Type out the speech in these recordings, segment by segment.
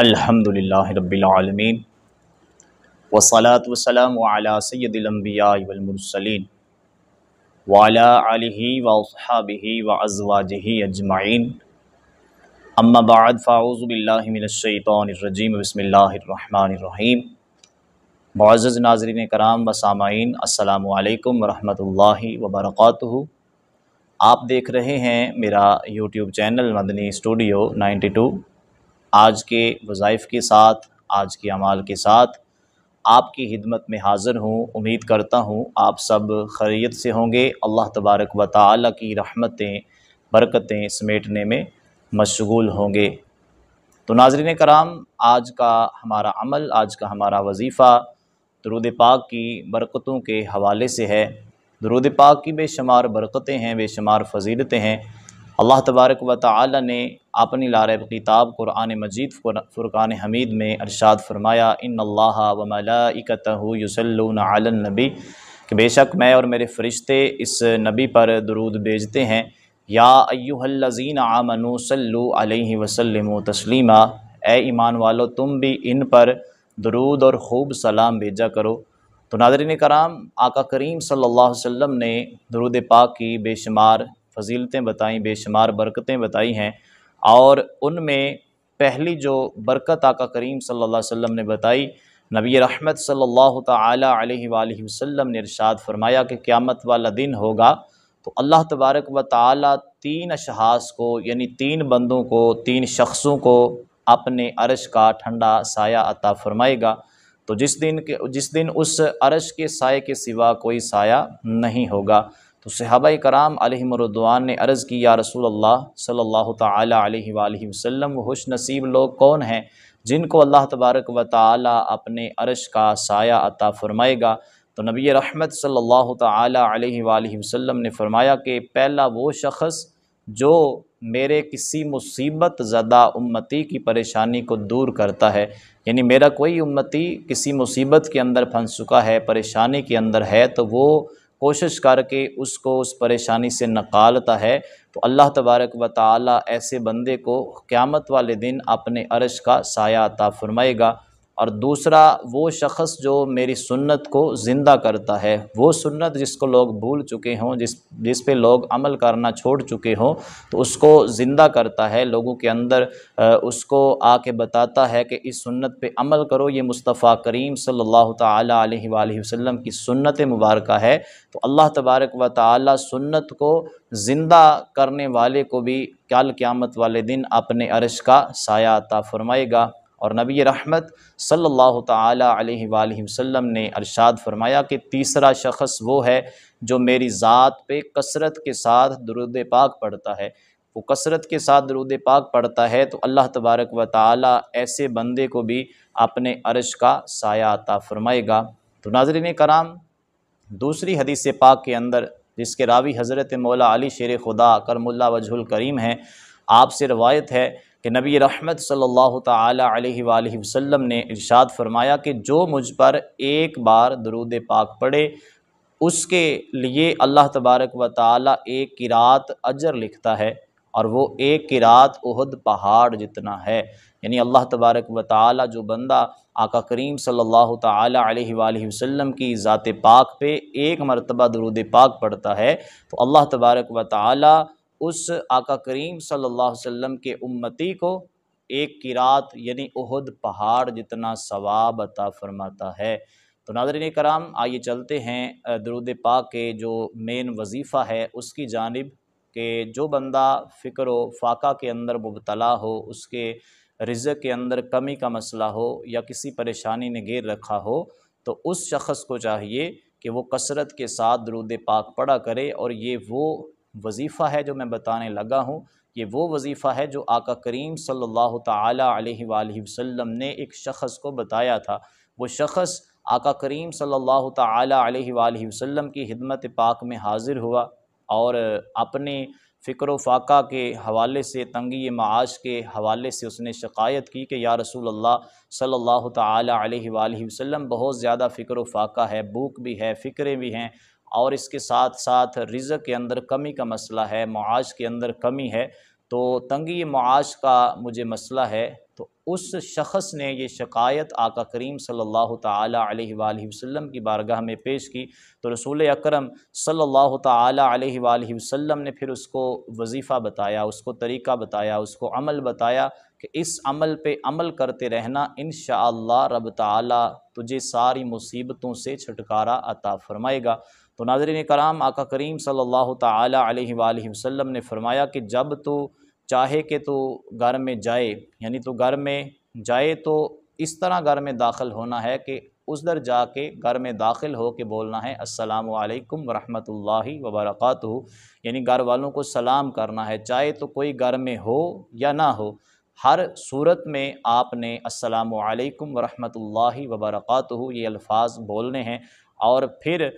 الحمدللہ رب العالمین والصلاة والسلام علی سید الانبیاء والمرسلین وعلی آلہ واصحابہ وازواجہ اجمعین اما بعد فاعوذ باللہ من الشیطان الرجیم بسم اللہ الرحمن الرحیم۔ معزز ناظرین کرام و سامعین، السلام علیکم ورحمۃ اللہ وبرکاتہ۔ آپ دیکھ رہے ہیں میرا یوٹیوب چینل مدنی اسٹوڈیو 92۔ آج کے وظائف کے ساتھ، آج کے اعمال کے ساتھ آپ کی خدمت میں حاضر ہوں۔ امید کرتا ہوں آپ سب خیریت سے ہوں گے، اللہ تبارک و تعالی کی رحمتیں برکتیں سمیٹنے میں مشغول ہوں گے۔ تو ناظرین کرام، آج کا ہمارا عمل، آج کا ہمارا وظیفہ درود پاک کی برکتوں کے حوالے سے ہے۔ درود پاک کی بے شمار برکتیں ہیں، بے شمار فضیلتیں ہیں۔ اللہ تبارک و تعالی نے اپنی لاریب کتاب قرآن مجید فرقان حمید میں ارشاد فرمایا، ان اللہ و ملائکتہ یصلون علی النبی، کہ بے شک میں اور میرے فرشتے اس نبی پر درود بھیجتے ہیں۔ یا ایھا الذین آمنوا صلوا علیہ وسلموا تسلیما، اے ایمان والو تم بھی ان پر درود اور خوب سلام بھیجا کرو۔ تو ناظرین کرام، آقا کریم صلی اللہ علیہ وسلم نے درود پاک کی بے شمار فضیلتیں بتائیں، بے شمار برکتیں بتائی ہیں، اور ان میں پہلی جو برکت آقا کریم صلی اللہ علیہ وسلم نے بتائی، نبی رحمت صلی اللہ تعالی علیہ وآلہ وسلم نے ارشاد فرمایا کہ قیامت والا دن ہوگا تو اللہ تبارک و تعالی تین اشخاص کو، یعنی تین بندوں کو، تین شخصوں کو اپنے عرش کا ٹھنڈا سایہ عطا فرمائے گا۔ تو جس دن اس عرش کے سائے کے سوا کوئی سایہ نہیں ہوگا۔ تو صحابہ کرام علیہم الرضوان نے عرض کی، یا رسول اللہ صلی اللہ تعالی علیہ وآلہ وسلم، وہ خوش نصیب لوگ کون ہیں جن کو اللہ تبارک و تعالی اپنے عرش کا سایہ عطا فرمائے گا؟ تو نبی رحمت صلی اللہ تعالی علیہ وآلہ وسلم نے فرمایا کہ پہلا وہ شخص جو میرے کسی مصیبت زدہ امتی کی پریشانی کو دور کرتا ہے، یعنی میرا کوئی امتی کسی مصیبت کے اندر پھنس چکا ہے، پریشانی کے اندر ہے، تو وہ کوشش کر کے اس کو اس پریشانی سے نکالتا ہے، تو اللہ تبارک و تعالی ایسے بندے کو قیامت والے دن اپنے عرش کا سایہ عطا فرمائے گا۔ اور دوسرا وہ شخص جو میری سنت کو زندہ کرتا ہے، وہ سنت جس کو لوگ بھول چکے ہوں، جس پہ لوگ عمل کرنا چھوڑ چکے ہوں، تو اس کو زندہ کرتا ہے، لوگوں کے اندر اس کو آ کے بتاتا ہے کہ اس سنت پہ عمل کرو، یہ مصطفیٰ کریم صلی اللہ تعالی علیہ وآلہ وسلم کی سنت مبارکہ ہے۔ تو اللہ تبارک و تعالی سنت کو زندہ کرنے والے کو بھی کل قیامت والے دن اپنے عرش کا سایہ عطا فرمائے گا۔ اور نبی رحمت صلی اللہ تعالی علیہ وآلہ وسلم نے ارشاد فرمایا کہ تیسرا شخص وہ ہے جو میری ذات پہ کثرت کے ساتھ درود پاک پڑھتا ہے۔ وہ کثرت کے ساتھ درود پاک پڑھتا ہے تو اللہ تبارک و تعالی ایسے بندے کو بھی اپنے عرش کا سایہ عطا فرمائے گا۔ تو ناظرین کرام، دوسری حدیث پاک کے اندر، جس کے راوی حضرت مولا علی شیر خدا کرم اللہ وجہ الکریم ہیں، آپ سے روایت ہے کہ نبی رحمت صلی اللہ تعالی علیہ وآلہ وسلم نے ارشاد فرمایا کہ جو مجھ پر ایک بار درود پاک پڑھے، اس کے لیے اللہ تبارک و تعالی ایک قرات اجر لکھتا ہے، اور وہ ایک قرات احد پہاڑ جتنا ہے۔ یعنی اللہ تبارک و تعالی جو بندہ آقا کریم صلی اللہ تعالی علیہ وآلہ وسلم کی ذات پاک پہ ایک مرتبہ درود پاک پڑھتا ہے، تو اللہ تبارک و تعالی اس آقا کریم صلی اللہ علیہ وسلم کے امتی کو ایک قرات یعنی احد پہاڑ جتنا ثواب عطا فرماتا ہے۔ تو ناظرین کرام، آئیے چلتے ہیں درود پاک کے جو مین وظیفہ ہے اس کی جانب، کہ جو بندہ فکر و فاقہ کے اندر مبتلا ہو، اس کے رزق کے اندر کمی کا مسئلہ ہو، یا کسی پریشانی نے گھیر رکھا ہو، تو اس شخص کو چاہیے کہ وہ کثرت کے ساتھ درود پاک پڑھا کرے۔ اور یہ وہ وظیفہ ہے جو میں بتانے لگا ہوں، یہ وہ وظیفہ ہے جو آقا کریم صلی اللہ تعالی علیہ وآلہ وسلم نے ایک شخص کو بتایا تھا۔ وہ شخص آقا کریم صلی اللہ تعالی علیہ وآلہ وسلم کی خدمت پاک میں حاضر ہوا، اور اپنے فکر و فاقہ کے حوالے سے، تنگی معاش کے حوالے سے اس نے شکایت کی کہ یا رسول اللہ صلی اللہ تعالی علیہ وآلہ وسلم، بہت زیادہ فکر و فاقہ ہے، بھوک بھی ہے، فکریں بھی ہیں، اور اس کے ساتھ ساتھ رزق کے اندر کمی کا مسئلہ ہے، معاش کے اندر کمی ہے، تو تنگی معاش کا مجھے مسئلہ ہے، تو اس شخص نے یہ شکایت آقا کریم صلی اللہ تعالی علیہ وآلہ وسلم کی بارگاہ میں پیش کی، تو رسول اکرم صلی اللہ تعالی علیہ وآلہ وسلم نے پھر اس کو وظیفہ بتایا، اس کو طریقہ بتایا، اس کو عمل بتایا کہ اس عمل پہ عمل کرتے رہنا، انشاءاللہ رب تعالی تجھے ساری مصیبتوں سے چھٹکارا عطا فرمائے گا۔ تو ناظرین کرام، آقا کریم صلی اللہ تعالی علیہ وآلہ وسلم نے فرمایا کہ جب تو چاہے کہ تو گھر میں جائے، یعنی تو گھر میں جائے تو اس طرح گھر میں داخل ہونا ہے کہ ادھر جا کے گھر میں داخل ہو کے بولنا ہے السلام علیکم ورحمۃ اللہ وبرکاتہ، یعنی گھر والوں کو سلام کرنا ہے، چاہے تو کوئی گھر میں ہو یا نہ ہو، ہر صورت میں آپ نے السلام علیکم ورحمۃ اللہ وبرکاتہ یہ الفاظ بولنے ہیں۔ اور پھر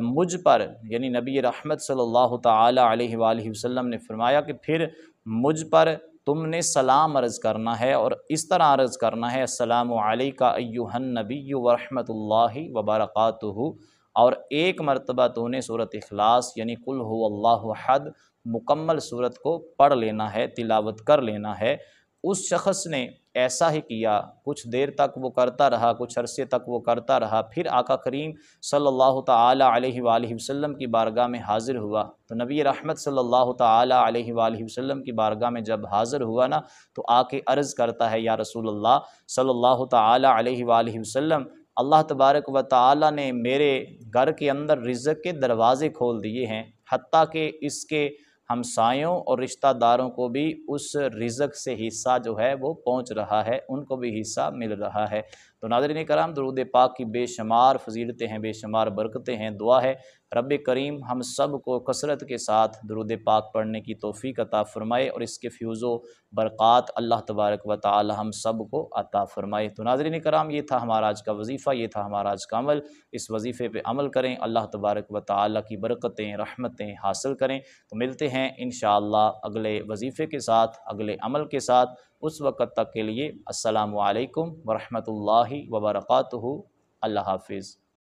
مجھ پر، یعنی نبی رحمت صلی اللہ تعالی علیہ وآلہ وسلم نے فرمایا کہ پھر مجھ پر تم نے سلام عرض کرنا ہے، اور اس طرح عرض کرنا ہے السلام علیکہ ایہا النبی ورحمۃ اللہ وبرکاتہ، اور ایک مرتبہ تو نے سورۃ اخلاص یعنی قل هو اللہ احد مکمل سورت کو پڑھ لینا ہے، تلاوت کر لینا ہے۔ اس شخص نے ایسا ہی کیا، کچھ دیر تک وہ کرتا رہا، کچھ عرصے تک وہ کرتا رہا، پھر آقا کریم صلی اللہ تعالی علیہ وآلہ وسلم کی بارگاہ میں حاضر ہوا۔ تو نبی رحمت صلی اللہ تعالی علیہ وآلہ وسلم کی بارگاہ میں جب حاضر ہوا نا، تو آ کے عرض کرتا ہے یا رسول اللہ صلی اللہ تعالی علیہ وآلہ وسلم، اللہ تبارک و تعالی نے میرے گھر کے اندر رزق کے دروازے کھول دیے ہیں، حتیٰ کہ اس کے ہمسایوں اور رشتہ داروں کو بھی اس رزق سے حصہ جو ہے وہ پہنچ رہا ہے، ان کو بھی حصہ مل رہا ہے۔ تو ناظرین کرام، درود پاک کی بے شمار فضیلتیں ہیں، بے شمار برکتیں ہیں۔ دعا ہے رب کریم ہم سب کو کثرت کے ساتھ درود پاک پڑھنے کی توفیق عطا فرمائے، اور اس کے فیوز و برکات اللہ تبارک و تعالی ہم سب کو عطا فرمائے۔ تو ناظرین کرام، یہ تھا ہمارا آج کا وظیفہ، یہ تھا ہمارا آج کا عمل۔ اس وظیفے پہ عمل کریں، اللہ تبارک و تعالی کی برکتیں، رحمتیں حاصل کریں۔ تو ملتے ہیں انشاءاللہ اگلے وظیفے کے ساتھ، اگلے عمل کے ساتھ۔ اس وقت تک کے لیے السلام علیکم ورحمۃ اللہ وبرکاتہ۔ اللہ حافظ۔